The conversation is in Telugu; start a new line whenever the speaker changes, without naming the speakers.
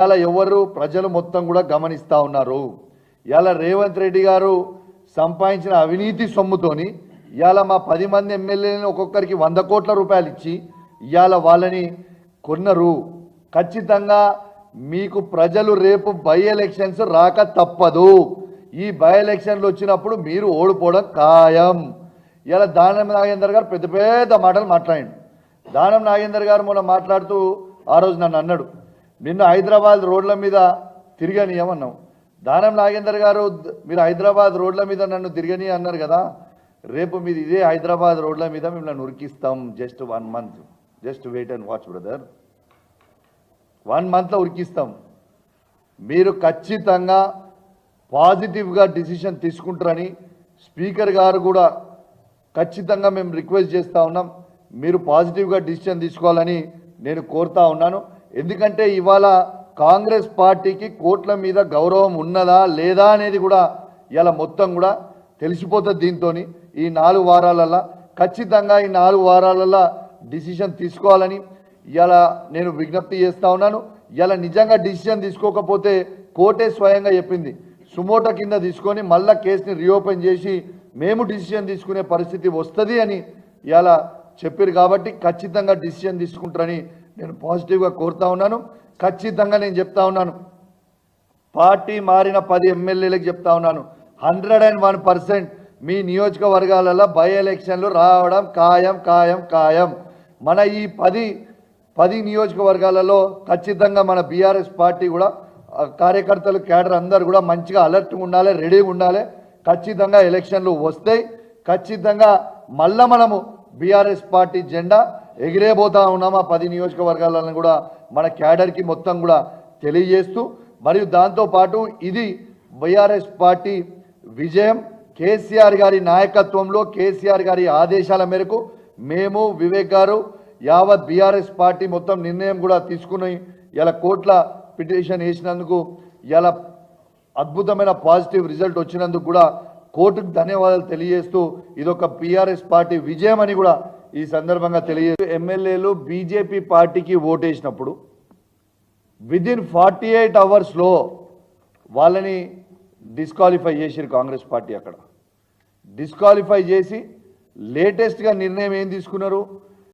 ఇలా ఎవరు ప్రజలు మొత్తం కూడా గమనిస్తూ ఉన్నారు. ఇలా రేవంత్ రెడ్డి గారు సంపాదించిన అవినీతి సొమ్ముతోని ఇవాళ మా 10 మంది ఎమ్మెల్యేలను ఒక్కొక్కరికి 100 కోట్ల రూపాయలు ఇచ్చి ఇవాళ వాళ్ళని కొన్నరు. ఖచ్చితంగా మీకు ప్రజలు రేపు బై ఎలక్షన్స్ రాక తప్పదు. ఈ బై ఎలక్షన్లు వచ్చినప్పుడు మీరు ఓడిపోవడం ఖాయం. ఇలా దానం నాగేందర్ గారు పెద్ద పెద్ద మాటలు మాట్లాడండి. దానం నాగేందర్ గారు మొన్న మాట్లాడుతూ ఆ రోజు నన్ను అన్నాడు, నిన్ను హైదరాబాద్ రోడ్ల మీద తిరగనీయమన్నావు. దానం నాగేందర్ గారు మీరు హైదరాబాద్ రోడ్ల మీద నన్ను తిరగని అన్నారు కదా, రేపు మీరు ఇదే హైదరాబాద్ రోడ్ల మీద మిమ్మల్ని ఉరికిస్తాం. Just 1 month, just wait and watch brother. 1 monthలో ఉరికిస్తాం. మీరు ఖచ్చితంగా పాజిటివ్గా డిసిషన్ తీసుకుంటారని స్పీకర్ గారు కూడా ఖచ్చితంగా మేము రిక్వెస్ట్ చేస్తూ ఉన్నాం. మీరు పాజిటివ్గా డిసిషన్ తీసుకోవాలని నేను కోరుతా ఉన్నాను. ఎందుకంటే ఇవాళ కాంగ్రెస్ పార్టీకి కోట్ల మీద గౌరవం ఉన్నదా లేదా అనేది కూడా ఇలా మొత్తం కూడా తెలిసిపోతుంది. దీంతో ఈ 4 వారాలల్లో ఖచ్చితంగా ఈ 4 వారాలల్లో డిసిషన్ తీసుకోవాలని ఇలా నేను విజ్ఞప్తి చేస్తూ ఉన్నాను. ఇలా నిజంగా డిసిషన్ తీసుకోకపోతే కోర్టే స్వయంగా చెప్పింది, సుమోటో కింద తీసుకొని మళ్ళా కేసుని రీఓపెన్ చేసి మేము డిసిషన్ తీసుకునే పరిస్థితి వస్తుంది అని ఇలా చెప్పారు. కాబట్టి ఖచ్చితంగా డిసిషన్ తీసుకుంటారని నేను పాజిటివ్గా కోరుతా ఉన్నాను. ఖచ్చితంగా నేను చెప్తా ఉన్నాను, పార్టీ మారిన 10 ఎమ్మెల్యేలకు చెప్తా ఉన్నాను, 101% మీ నియోజకవర్గాలలో బై ఎలక్షన్లు రావడం ఖాయం ఖాయం ఖాయం. మన ఈ 10 నియోజకవర్గాలలో ఖచ్చితంగా మన బీఆర్ఎస్ పార్టీ కూడా కార్యకర్తలు క్యాడర్ అందరూ కూడా మంచిగా అలర్ట్గా ఉండాలి, రెడీగా ఉండాలి. ఖచ్చితంగా ఎలక్షన్లు వస్తాయి. ఖచ్చితంగా మళ్ళా మనము బీఆర్ఎస్ పార్టీ జెండా ఎగిరేపోతా ఉన్నాం. ఆ 10 నియోజకవర్గాలను కూడా మన క్యాడర్కి మొత్తం కూడా తెలియజేస్తూ, మరియు దాంతోపాటు ఇది బీఆర్ఎస్ పార్టీ విజయం. కేసీఆర్ గారి నాయకత్వంలో కేసీఆర్ గారి ఆదేశాల మేరకు మేము వివేక్ గారు యావత్ బీఆర్ఎస్ పార్టీ మొత్తం నిర్ణయం కూడా తీసుకుని ఇలా కోర్టుల పిటిషన్ వేసినందుకు ఇలా అద్భుతమైన పాజిటివ్ రిజల్ట్ వచ్చినందుకు కూడా కోర్టుకు ధన్యవాదాలు తెలియజేస్తూ ఇదొక బీఆర్ఎస్ పార్టీ విజయం అని కూడా ఈ సందర్భంగా తెలియజేస్తూ, ఎమ్మెల్యేలు బీజేపీ పార్టీకి ఓటేసినప్పుడు విదిన్ 48 అవర్స్లో వాళ్ళని డిస్క్వాలిఫై చేసిరు కాంగ్రెస్ పార్టీ. అక్కడ డిస్క్వాలిఫై చేసి లేటెస్ట్గా నిర్ణయం ఏం తీసుకున్నారు,